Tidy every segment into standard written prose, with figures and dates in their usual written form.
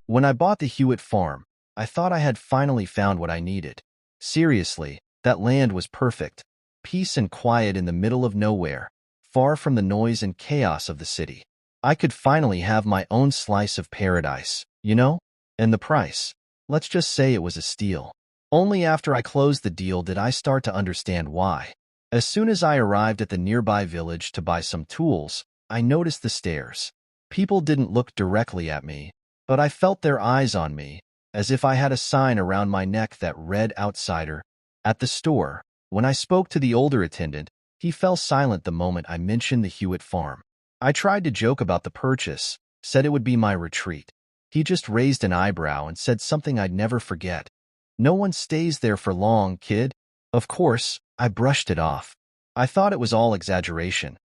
When I bought the Hewitt farm, I thought I had finally found what I needed. Seriously, that land was perfect. Peace and quiet in the middle of nowhere, far from the noise and chaos of the city. I could finally have my own slice of paradise, you know? And the price. Let's just say it was a steal. Only after I closed the deal did I start to understand why. As soon as I arrived at the nearby village to buy some tools, I noticed the stares. People didn't look directly at me, but I felt their eyes on me, as if I had a sign around my neck that read outsider. At the store, when I spoke to the older attendant, he fell silent the moment I mentioned the Hewitt farm. I tried to joke about the purchase, said it would be my retreat. He just raised an eyebrow and said something I'd never forget. "No one stays there for long, kid." Of course, I brushed it off. I thought it was all exaggeration.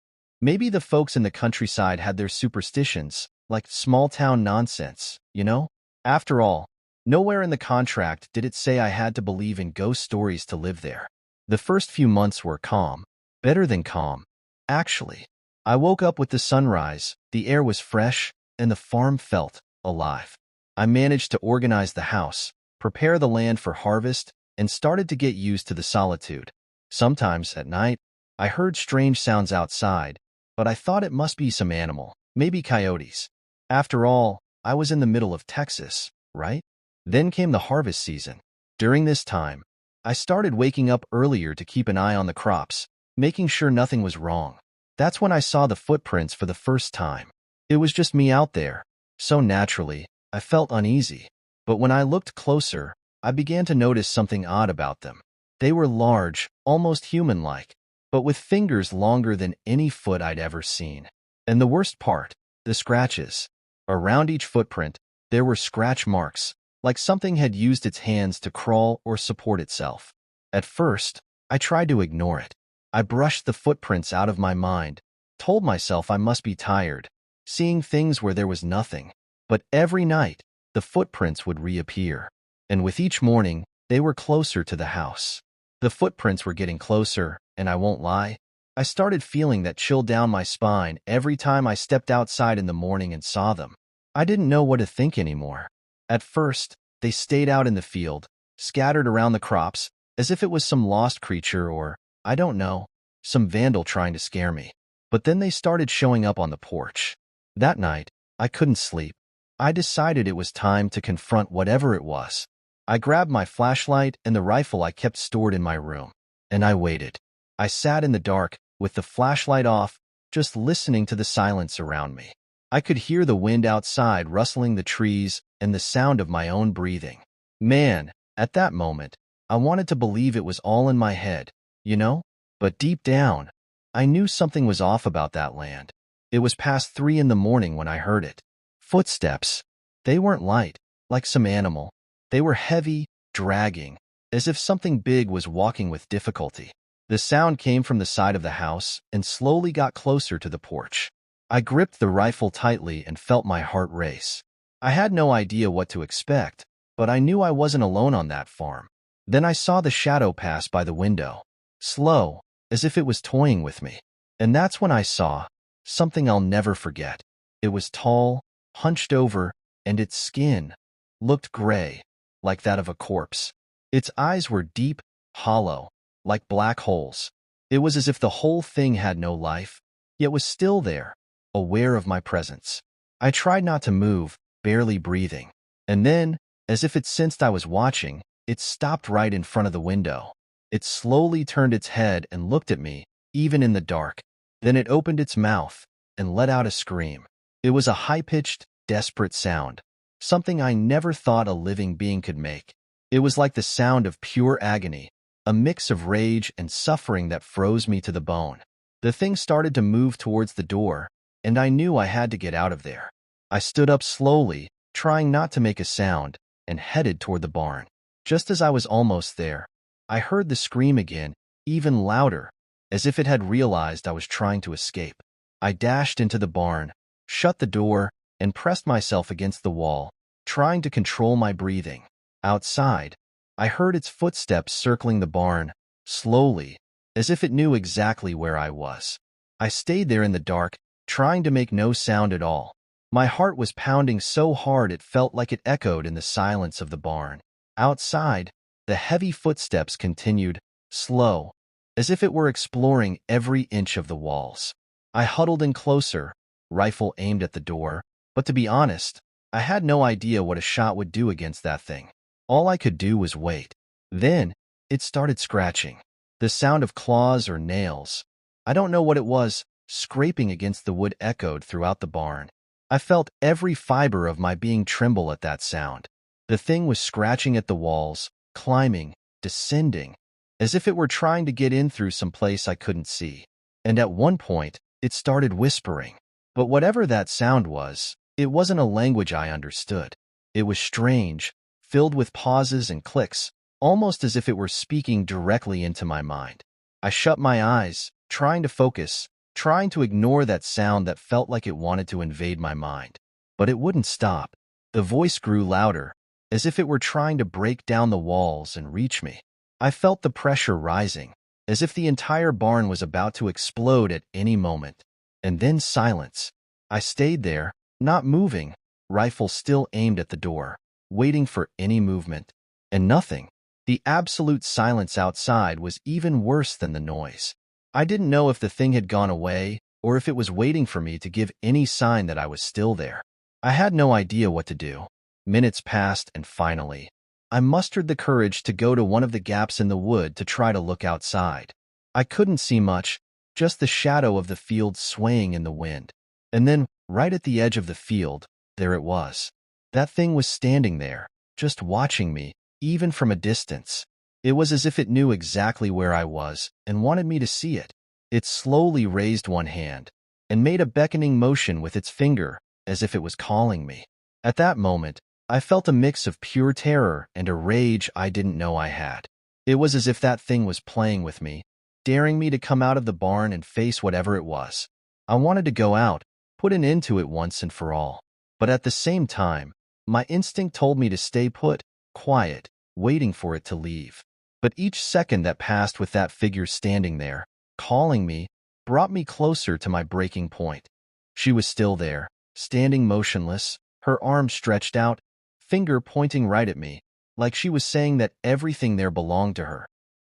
Maybe the folks in the countryside had their superstitions, like small-town nonsense, you know? After all, nowhere in the contract did it say I had to believe in ghost stories to live there. The first few months were calm, better than calm, actually. I woke up with the sunrise, the air was fresh, and the farm felt alive. I managed to organize the house, prepare the land for harvest, and started to get used to the solitude. Sometimes, at night, I heard strange sounds outside, but I thought it must be some animal, maybe coyotes. After all, I was in the middle of Texas, right? Then came the harvest season. During this time, I started waking up earlier to keep an eye on the crops, making sure nothing was wrong. That's when I saw the footprints for the first time. It was just me out there, so naturally, I felt uneasy. But when I looked closer, I began to notice something odd about them. They were large, almost human-like, but with fingers longer than any foot I'd ever seen. And the worst part, the scratches. Around each footprint, there were scratch marks, like something had used its hands to crawl or support itself. At first, I tried to ignore it. I brushed the footprints out of my mind, told myself I must be tired, seeing things where there was nothing. But every night, the footprints would reappear. And with each morning, they were closer to the house. The footprints were getting closer, and I won't lie, I started feeling that chill down my spine every time I stepped outside in the morning and saw them. I didn't know what to think anymore. At first, they stayed out in the field, scattered around the crops, as if it was some lost creature or, I don't know, some vandal trying to scare me. But then they started showing up on the porch. That night, I couldn't sleep. I decided it was time to confront whatever it was. I grabbed my flashlight and the rifle I kept stored in my room, and I waited. I sat in the dark, with the flashlight off, just listening to the silence around me. I could hear the wind outside rustling the trees and the sound of my own breathing. Man, at that moment, I wanted to believe it was all in my head, you know? But deep down, I knew something was off about that land. It was past 3 in the morning when I heard it. Footsteps. They weren't light, like some animal. They were heavy, dragging, as if something big was walking with difficulty. The sound came from the side of the house and slowly got closer to the porch. I gripped the rifle tightly and felt my heart race. I had no idea what to expect, but I knew I wasn't alone on that farm. Then I saw the shadow pass by the window, slow, as if it was toying with me. And that's when I saw something I'll never forget. It was tall, hunched over, and its skin looked gray, like that of a corpse. Its eyes were deep, hollow, like black holes. It was as if the whole thing had no life, yet was still there, aware of my presence. I tried not to move, barely breathing. And then, as if it sensed I was watching, it stopped right in front of the window. It slowly turned its head and looked at me, even in the dark. Then it opened its mouth and let out a scream. It was a high-pitched, desperate sound, something I never thought a living being could make. It was like the sound of pure agony, a mix of rage and suffering that froze me to the bone. The thing started to move towards the door, and I knew I had to get out of there. I stood up slowly, trying not to make a sound, and headed toward the barn. Just as I was almost there, I heard the scream again, even louder, as if it had realized I was trying to escape. I dashed into the barn, shut the door, and pressed myself against the wall, trying to control my breathing. Outside, I heard its footsteps circling the barn, slowly, as if it knew exactly where I was. I stayed there in the dark, trying to make no sound at all. My heart was pounding so hard it felt like it echoed in the silence of the barn. Outside, the heavy footsteps continued, slow, as if it were exploring every inch of the walls. I huddled in closer, rifle aimed at the door, but to be honest, I had no idea what a shot would do against that thing. All I could do was wait. Then, it started scratching. The sound of claws or nails. I don't know what it was, scraping against the wood echoed throughout the barn. I felt every fiber of my being tremble at that sound. The thing was scratching at the walls, climbing, descending, as if it were trying to get in through some place I couldn't see. And at one point, it started whispering. But whatever that sound was, it wasn't a language I understood. It was strange, filled with pauses and clicks, almost as if it were speaking directly into my mind. I shut my eyes, trying to focus, trying to ignore that sound that felt like it wanted to invade my mind. But it wouldn't stop. The voice grew louder, as if it were trying to break down the walls and reach me. I felt the pressure rising, as if the entire barn was about to explode at any moment. And then silence. I stayed there, not moving, rifle still aimed at the door, waiting for any movement. And nothing. The absolute silence outside was even worse than the noise. I didn't know if the thing had gone away or if it was waiting for me to give any sign that I was still there. I had no idea what to do. Minutes passed and finally, I mustered the courage to go to one of the gaps in the wood to try to look outside. I couldn't see much, just the shadow of the field swaying in the wind. And then, right at the edge of the field, there it was. That thing was standing there, just watching me, even from a distance. It was as if it knew exactly where I was and wanted me to see it. It slowly raised one hand and made a beckoning motion with its finger, as if it was calling me. At that moment, I felt a mix of pure terror and a rage I didn't know I had. It was as if that thing was playing with me, daring me to come out of the barn and face whatever it was. I wanted to go out, put an end to it once and for all. But at the same time, my instinct told me to stay put, quiet, waiting for it to leave. But each second that passed with that figure standing there, calling me, brought me closer to my breaking point. She was still there, standing motionless, her arm stretched out, finger pointing right at me, like she was saying that everything there belonged to her.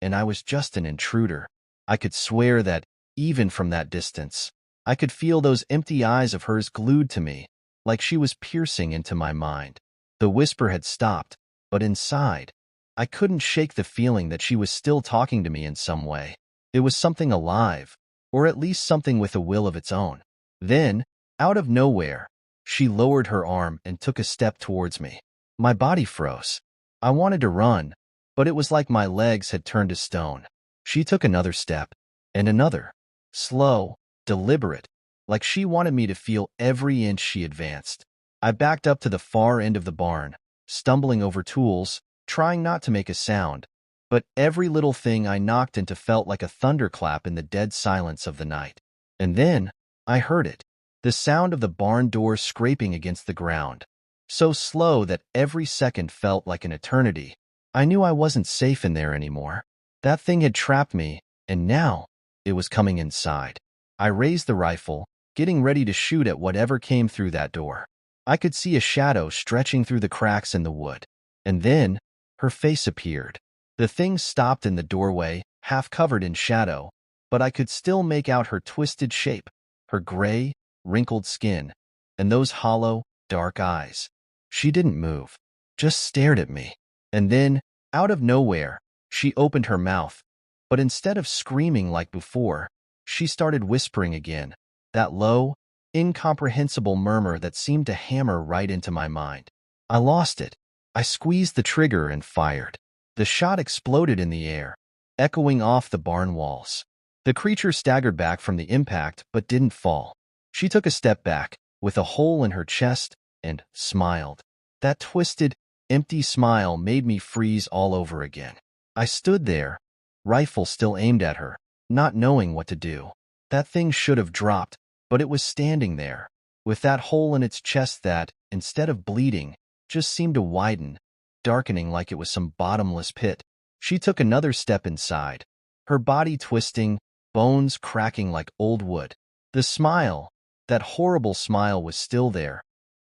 And I was just an intruder. I could swear that, even from that distance, I could feel those empty eyes of hers glued to me, like she was piercing into my mind. The whisper had stopped, but inside, I couldn't shake the feeling that she was still talking to me in some way. It was something alive, or at least something with a will of its own. Then, out of nowhere, she lowered her arm and took a step towards me. My body froze. I wanted to run, but it was like my legs had turned to stone. She took another step, and another. Slow, deliberate, like she wanted me to feel every inch she advanced. I backed up to the far end of the barn, stumbling over tools, trying not to make a sound, but every little thing I knocked into felt like a thunderclap in the dead silence of the night. And then, I heard it, the sound of the barn door scraping against the ground, so slow that every second felt like an eternity. I knew I wasn't safe in there anymore. That thing had trapped me, and now, it was coming inside. I raised the rifle, getting ready to shoot at whatever came through that door. I could see a shadow stretching through the cracks in the wood. And then, her face appeared. The thing stopped in the doorway, half covered in shadow, but I could still make out her twisted shape, her gray, wrinkled skin, and those hollow, dark eyes. She didn't move, just stared at me. And then, out of nowhere, she opened her mouth, but instead of screaming like before, she started whispering again, that low, incomprehensible murmur that seemed to hammer right into my mind. I lost it. I squeezed the trigger and fired. The shot exploded in the air, echoing off the barn walls. The creature staggered back from the impact but didn't fall. She took a step back, with a hole in her chest, and smiled. That twisted, empty smile made me freeze all over again. I stood there, rifle still aimed at her, not knowing what to do. That thing should have dropped, but it was standing there, with that hole in its chest that, instead of bleeding, just seemed to widen, darkening like it was some bottomless pit. She took another step inside, her body twisting, bones cracking like old wood. The smile, That horrible smile was still there,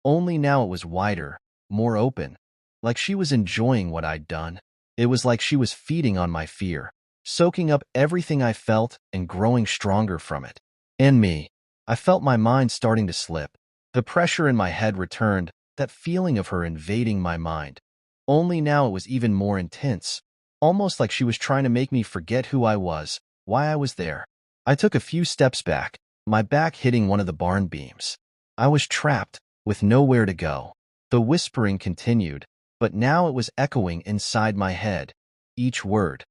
only now it was wider, more open, like she was enjoying what I'd done. It was like she was feeding on my fear, soaking up everything I felt and growing stronger from it. And me, I felt my mind starting to slip. The pressure in my head returned, that feeling of her invading my mind. Only now it was even more intense, almost like she was trying to make me forget who I was, why I was there. I took a few steps back, my back hitting one of the barn beams. I was trapped, with nowhere to go. The whispering continued, but now it was echoing inside my head, each word,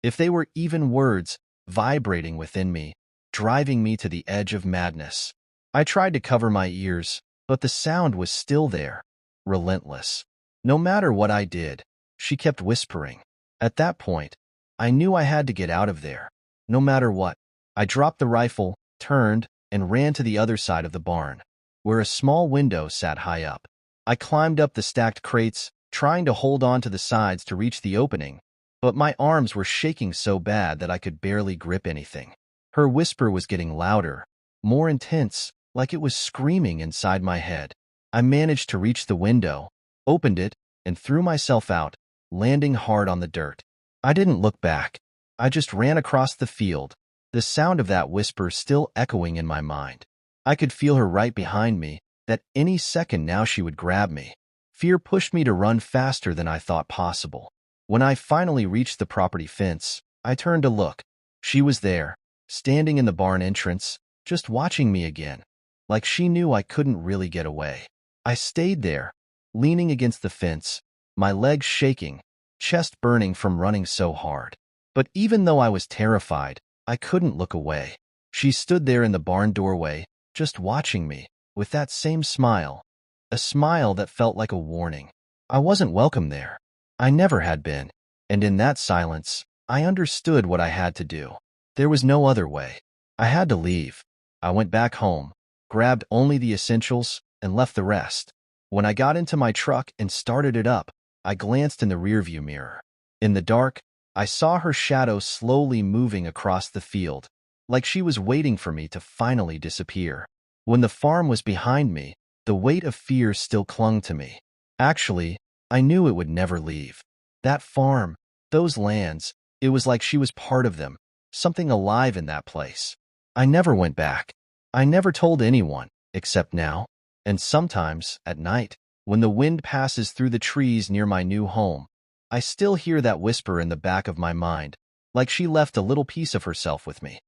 if they were even words, vibrating within me, driving me to the edge of madness. I tried to cover my ears, but the sound was still there, relentless. No matter what I did, she kept whispering. At that point, I knew I had to get out of there, no matter what. I dropped the rifle, turned, and ran to the other side of the barn, where a small window sat high up. I climbed up the stacked crates, trying to hold on to the sides to reach the opening, but my arms were shaking so bad that I could barely grip anything. Her whisper was getting louder, more intense, like it was screaming inside my head. I managed to reach the window, opened it, and threw myself out, landing hard on the dirt. I didn't look back. I just ran across the field, the sound of that whisper still echoing in my mind. I could feel her right behind me, that any second now she would grab me. Fear pushed me to run faster than I thought possible. When I finally reached the property fence, I turned to look. She was there, standing in the barn entrance, just watching me again, like she knew I couldn't really get away. I stayed there, leaning against the fence, my legs shaking, chest burning from running so hard. But even though I was terrified, I couldn't look away. She stood there in the barn doorway, just watching me, with that same smile, a smile that felt like a warning. I wasn't welcome there. I never had been. And in that silence, I understood what I had to do. There was no other way. I had to leave. I went back home, grabbed only the essentials, and left the rest. When I got into my truck and started it up, I glanced in the rearview mirror. In the dark, I saw her shadow slowly moving across the field, like she was waiting for me to finally disappear. When the farm was behind me, the weight of fear still clung to me. Actually, I knew it would never leave. That farm, those lands, it was like she was part of them, something alive in that place. I never went back. I never told anyone, except now. And sometimes, at night, when the wind passes through the trees near my new home, I still hear that whisper in the back of my mind, like she left a little piece of herself with me.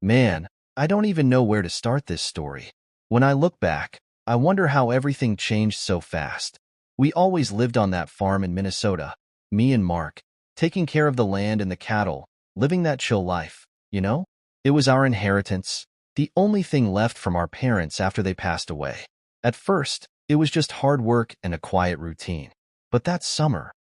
Man, I don't even know where to start this story. When I look back, I wonder how everything changed so fast. We always lived on that farm in Minnesota, me and Mark, taking care of the land and the cattle, living that chill life, you know? It was our inheritance, the only thing left from our parents after they passed away. At first, it was just hard work and a quiet routine. But that summer,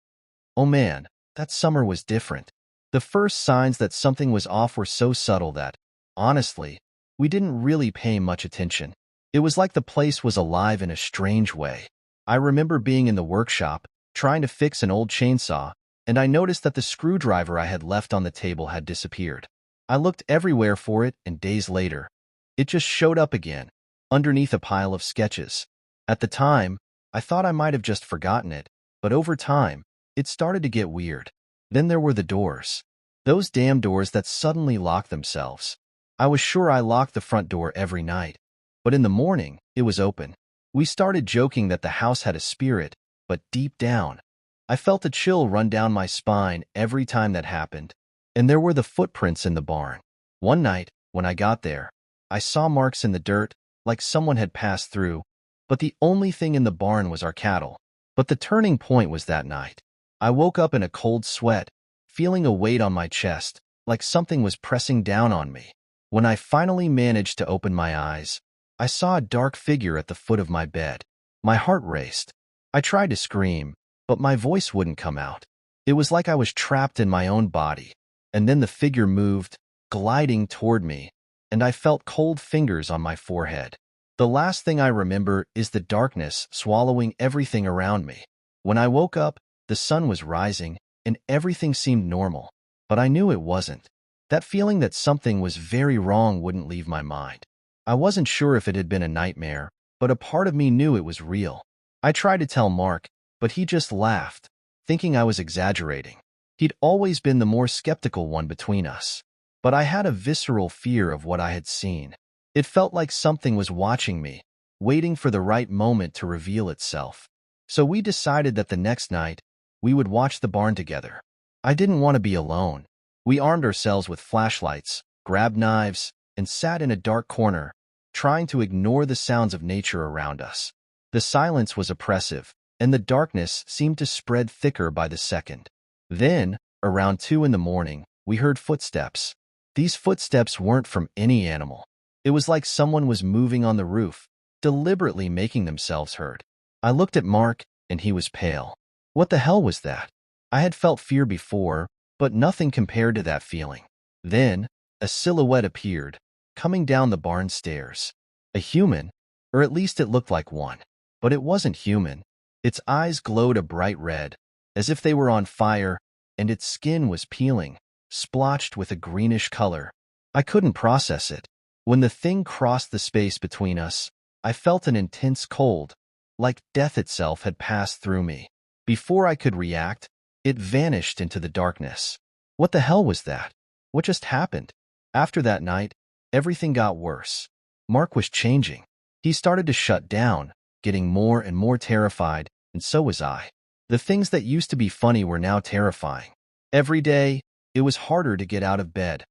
oh man, that summer was different. The first signs that something was off were so subtle that, honestly, we didn't really pay much attention. It was like the place was alive in a strange way. I remember being in the workshop, trying to fix an old chainsaw, and I noticed that the screwdriver I had left on the table had disappeared. I looked everywhere for it, and days later, it just showed up again, underneath a pile of sketches. At the time, I thought I might have just forgotten it, but over time, it started to get weird. Then there were the doors. Those damn doors that suddenly locked themselves. I was sure I locked the front door every night, but in the morning, it was open. We started joking that the house had a spirit, but deep down, I felt a chill run down my spine every time that happened. And there were the footprints in the barn. One night, when I got there, I saw marks in the dirt, like someone had passed through, but the only thing in the barn was our cattle. But the turning point was that night. I woke up in a cold sweat, feeling a weight on my chest, like something was pressing down on me. When I finally managed to open my eyes, I saw a dark figure at the foot of my bed. My heart raced. I tried to scream, but my voice wouldn't come out. It was like I was trapped in my own body. And then the figure moved, gliding toward me, and I felt cold fingers on my forehead. The last thing I remember is the darkness swallowing everything around me. When I woke up, the sun was rising, and everything seemed normal, but I knew it wasn't. That feeling that something was very wrong wouldn't leave my mind. I wasn't sure if it had been a nightmare, but a part of me knew it was real. I tried to tell Mark, but he just laughed, thinking I was exaggerating. He'd always been the more skeptical one between us. But I had a visceral fear of what I had seen. It felt like something was watching me, waiting for the right moment to reveal itself. So we decided that the next night, we would watch the barn together. I didn't want to be alone. We armed ourselves with flashlights, grabbed knives, and sat in a dark corner, trying to ignore the sounds of nature around us. The silence was oppressive, and the darkness seemed to spread thicker by the second. Then, around 2 in the morning, we heard footsteps. These footsteps weren't from any animal. It was like someone was moving on the roof, deliberately making themselves heard. I looked at Mark, and he was pale. What the hell was that? I had felt fear before, but nothing compared to that feeling. Then, a silhouette appeared, coming down the barn stairs. A human, or at least it looked like one. But it wasn't human. Its eyes glowed a bright red, as if they were on fire, and its skin was peeling, splotched with a greenish color. I couldn't process it. When the thing crossed the space between us, I felt an intense cold, like death itself had passed through me. Before I could react, it vanished into the darkness. What the hell was that? What just happened? After that night, everything got worse. Mark was changing. He started to shut down, getting more and more terrified, and so was I. The things that used to be funny were now terrifying. Every day, it was harder to get out of bed,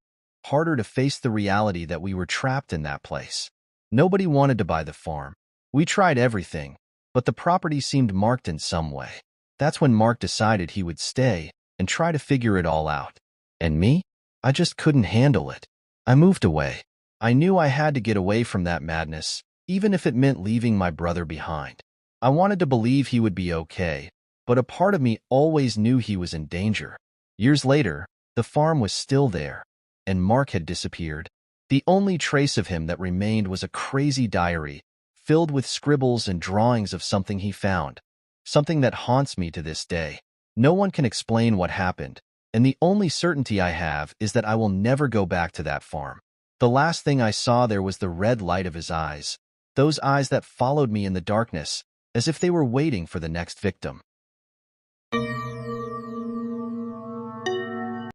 harder to face the reality that we were trapped in that place. Nobody wanted to buy the farm. We tried everything, but the property seemed marked in some way. That's when Mark decided he would stay and try to figure it all out. And me? I just couldn't handle it. I moved away. I knew I had to get away from that madness, even if it meant leaving my brother behind. I wanted to believe he would be okay, but a part of me always knew he was in danger. Years later, the farm was still there, and Mark had disappeared. The only trace of him that remained was a crazy diary, filled with scribbles and drawings of something he found, something that haunts me to this day. No one can explain what happened, and the only certainty I have is that I will never go back to that farm. The last thing I saw there was the red light of his eyes, those eyes that followed me in the darkness, as if they were waiting for the next victim.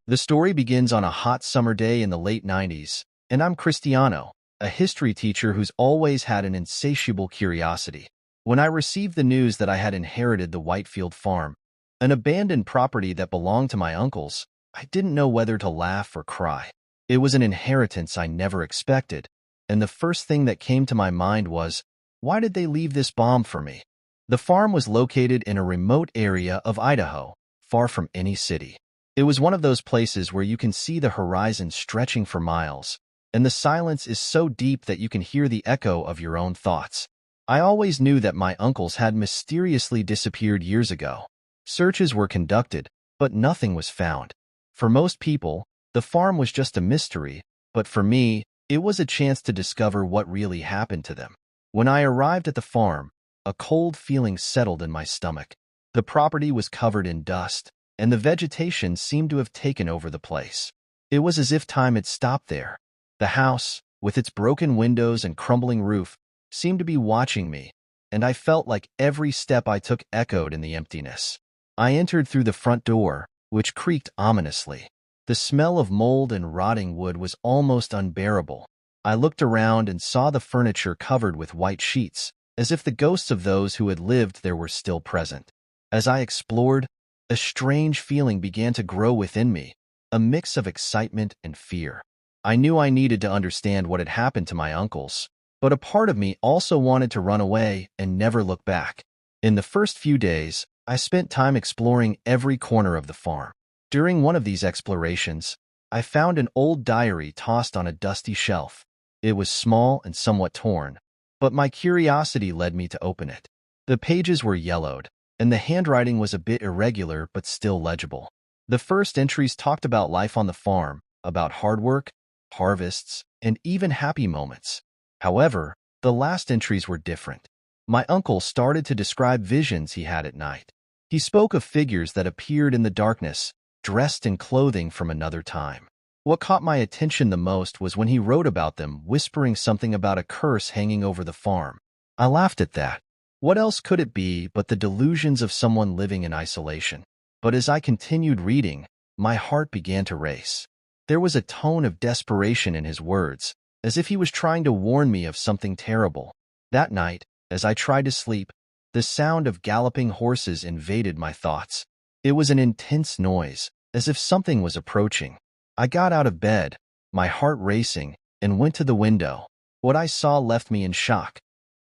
The story begins on a hot summer day in the late 90s, and I'm Cristiano, a history teacher who's always had an insatiable curiosity. When I received the news that I had inherited the Whitefield farm, an abandoned property that belonged to my uncles, I didn't know whether to laugh or cry. It was an inheritance I never expected, and the first thing that came to my mind was, why did they leave this bomb for me? The farm was located in a remote area of Idaho, far from any city. It was one of those places where you can see the horizon stretching for miles, and the silence is so deep that you can hear the echo of your own thoughts. I always knew that my uncles had mysteriously disappeared years ago. Searches were conducted, but nothing was found. For most people, the farm was just a mystery, but for me, it was a chance to discover what really happened to them. When I arrived at the farm, a cold feeling settled in my stomach. The property was covered in dust, and the vegetation seemed to have taken over the place. It was as if time had stopped there. The house, with its broken windows and crumbling roof, seemed to be watching me, and I felt like every step I took echoed in the emptiness. I entered through the front door, which creaked ominously. The smell of mold and rotting wood was almost unbearable. I looked around and saw the furniture covered with white sheets, as if the ghosts of those who had lived there were still present. As I explored, a strange feeling began to grow within me, a mix of excitement and fear. I knew I needed to understand what had happened to my uncles, but a part of me also wanted to run away and never look back. In the first few days, I spent time exploring every corner of the farm. During one of these explorations, I found an old diary tossed on a dusty shelf. It was small and somewhat torn, but my curiosity led me to open it. The pages were yellowed, and the handwriting was a bit irregular but still legible. The first entries talked about life on the farm, about hard work, harvests, and even happy moments. However, the last entries were different. My uncle started to describe visions he had at night. He spoke of figures that appeared in the darkness, dressed in clothing from another time. What caught my attention the most was when he wrote about them, whispering something about a curse hanging over the farm. I laughed at that. What else could it be but the delusions of someone living in isolation? But as I continued reading, my heart began to race. There was a tone of desperation in his words, as if he was trying to warn me of something terrible. That night, as I tried to sleep, the sound of galloping horses invaded my thoughts. It was an intense noise, as if something was approaching. I got out of bed, my heart racing, and went to the window. What I saw left me in shock.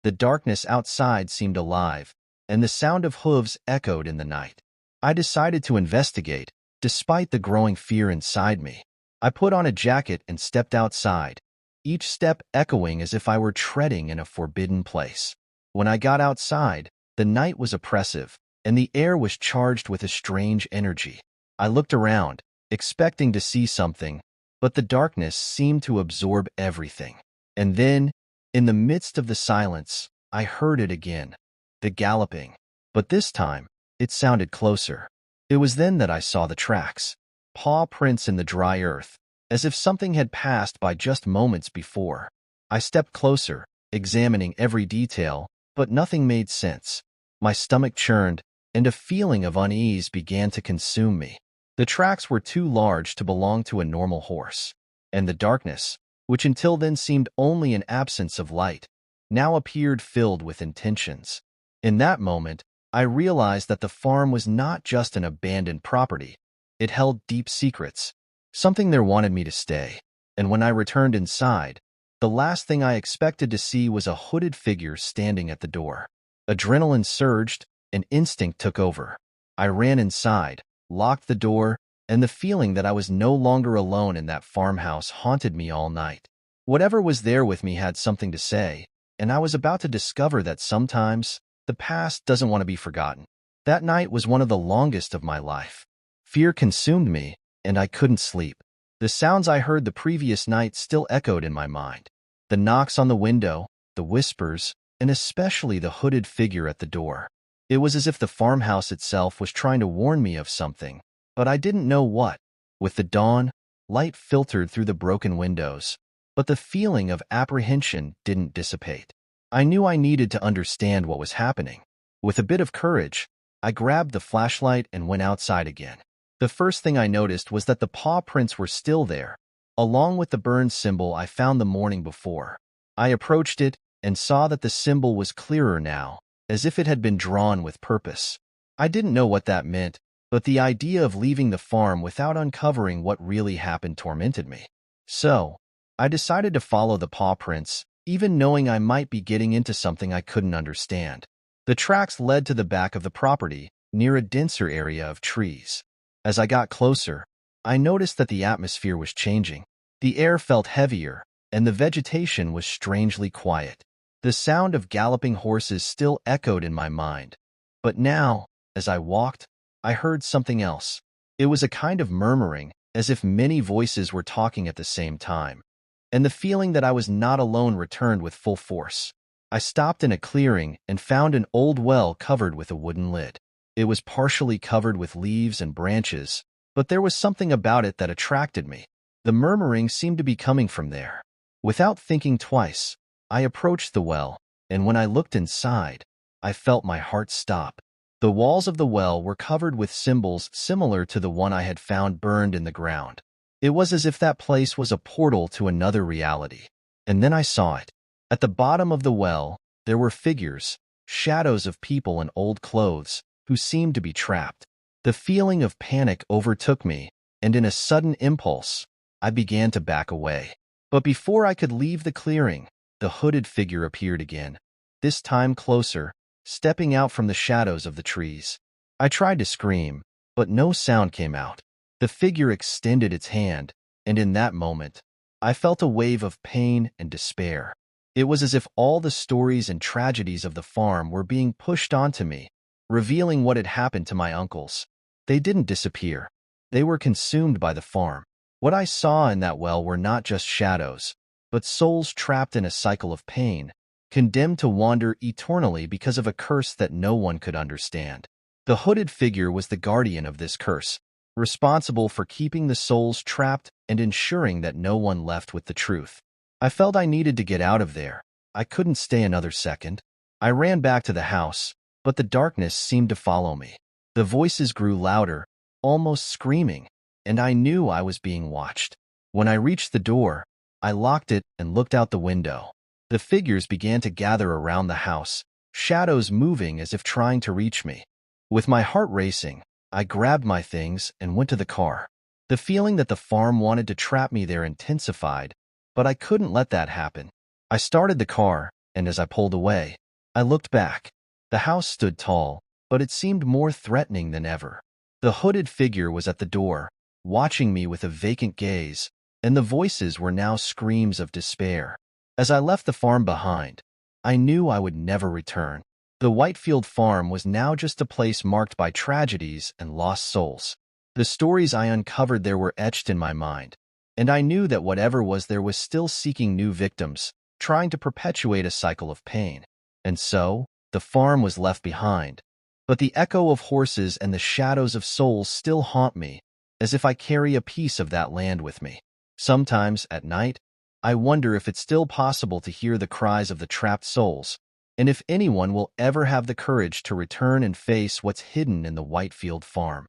The darkness outside seemed alive, and the sound of hooves echoed in the night. I decided to investigate, despite the growing fear inside me. I put on a jacket and stepped outside, each step echoing as if I were treading in a forbidden place. When I got outside, the night was oppressive, and the air was charged with a strange energy. I looked around, expecting to see something, but the darkness seemed to absorb everything. And then, in the midst of the silence, I heard it again, the galloping. But this time, it sounded closer. It was then that I saw the tracks, paw prints in the dry earth, as if something had passed by just moments before. I stepped closer, examining every detail, but nothing made sense. My stomach churned, and a feeling of unease began to consume me. The tracks were too large to belong to a normal horse, and the darkness, which until then seemed only an absence of light, now appeared filled with intentions. In that moment, I realized that the farm was not just an abandoned property. It held deep secrets, something there wanted me to stay. And when I returned inside, the last thing I expected to see was a hooded figure standing at the door. Adrenaline surged, and instinct took over. I ran inside, locked the door, and the feeling that I was no longer alone in that farmhouse haunted me all night. Whatever was there with me had something to say, and I was about to discover that sometimes the past doesn't want to be forgotten. That night was one of the longest of my life. Fear consumed me, and I couldn't sleep. The sounds I heard the previous night still echoed in my mind. The knocks on the window, the whispers, and especially the hooded figure at the door. It was as if the farmhouse itself was trying to warn me of something, but I didn't know what. With the dawn, light filtered through the broken windows, but the feeling of apprehension didn't dissipate. I knew I needed to understand what was happening. With a bit of courage, I grabbed the flashlight and went outside again. The first thing I noticed was that the paw prints were still there, along with the burned symbol I found the morning before. I approached it and saw that the symbol was clearer now, as if it had been drawn with purpose. I didn't know what that meant, but the idea of leaving the farm without uncovering what really happened tormented me. So, I decided to follow the paw prints, even knowing I might be getting into something I couldn't understand. The tracks led to the back of the property, near a denser area of trees. As I got closer, I noticed that the atmosphere was changing. The air felt heavier, and the vegetation was strangely quiet. The sound of galloping horses still echoed in my mind. But now, as I walked, I heard something else. It was a kind of murmuring, as if many voices were talking at the same time. And the feeling that I was not alone returned with full force. I stopped in a clearing and found an old well covered with a wooden lid. It was partially covered with leaves and branches, but there was something about it that attracted me. The murmuring seemed to be coming from there. Without thinking twice, I approached the well, and when I looked inside, I felt my heart stop. The walls of the well were covered with symbols similar to the one I had found burned in the ground. It was as if that place was a portal to another reality. And then I saw it. At the bottom of the well, there were figures, shadows of people in old clothes, who seemed to be trapped. The feeling of panic overtook me, and in a sudden impulse, I began to back away. But before I could leave the clearing, the hooded figure appeared again, this time closer, stepping out from the shadows of the trees. I tried to scream, but no sound came out. The figure extended its hand, and in that moment, I felt a wave of pain and despair. It was as if all the stories and tragedies of the farm were being pushed onto me, revealing what had happened to my uncles. They didn't disappear. They were consumed by the farm. What I saw in that well were not just shadows, but souls trapped in a cycle of pain, condemned to wander eternally because of a curse that no one could understand. The hooded figure was the guardian of this curse, responsible for keeping the souls trapped and ensuring that no one left with the truth. I felt I needed to get out of there. I couldn't stay another second. I ran back to the house, but the darkness seemed to follow me. The voices grew louder, almost screaming, and I knew I was being watched. When I reached the door, I locked it and looked out the window. The figures began to gather around the house, shadows moving as if trying to reach me. With my heart racing, I grabbed my things and went to the car. The feeling that the farm wanted to trap me there intensified, but I couldn't let that happen. I started the car, and as I pulled away, I looked back. The house stood tall, but it seemed more threatening than ever. The hooded figure was at the door, watching me with a vacant gaze, and the voices were now screams of despair. As I left the farm behind, I knew I would never return. The Whitefield farm was now just a place marked by tragedies and lost souls. The stories I uncovered there were etched in my mind, and I knew that whatever was there was still seeking new victims, trying to perpetuate a cycle of pain. And so, the farm was left behind. But the echo of horses and the shadows of souls still haunt me, as if I carry a piece of that land with me. Sometimes, at night, I wonder if it's still possible to hear the cries of the trapped souls, and if anyone will ever have the courage to return and face what's hidden in the Whitefield farm.